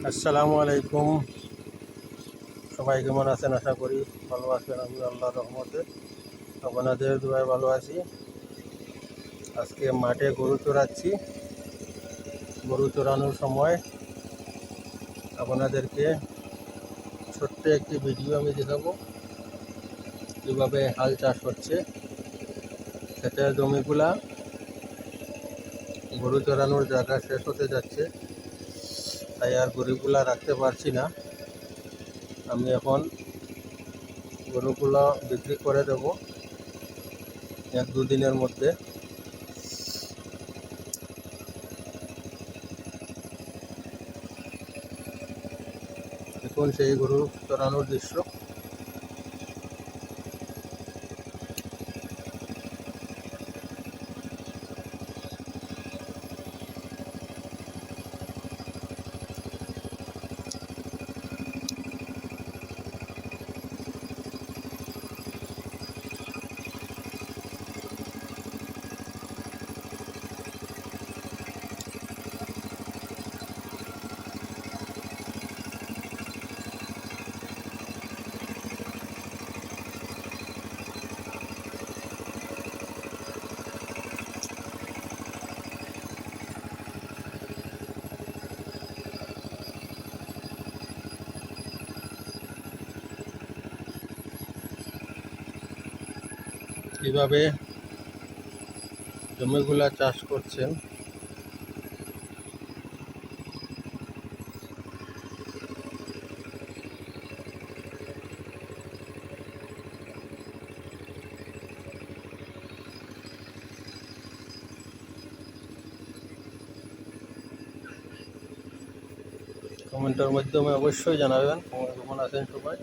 আসসালামু আলাইকুম। সবাই কেমন আছেন? আশা করি ভালো আছেন। আমি আল্লাহর রহমতে আপনাদের দোয়ায় ভালো আছি। আজকে মাঠে গরু চড়াচ্ছি। গরু চড়ানোর সময় আপনাদেরকে ছোট্ট একটি ভিডিও আমি দেখাবো, কীভাবে হাল চাষ হচ্ছে। ক্ষেতের জমিগুলা গরু চড়ানোর জায়গা শেষ হতে যাচ্ছে, তাই আর গরুগুলা রাখতে পারছি না। আমি এখন গরুগুলো বিক্রি করে দেব 1-2 দিনের মধ্যে। এখন সেই গরু চড়ানোর দৃশ্য। কিভাবে জমিগুলা চাষ করছেন। কমেন্টের মাধ্যমে অবশ্যই জানাবেন কেমন আছেন সবাই।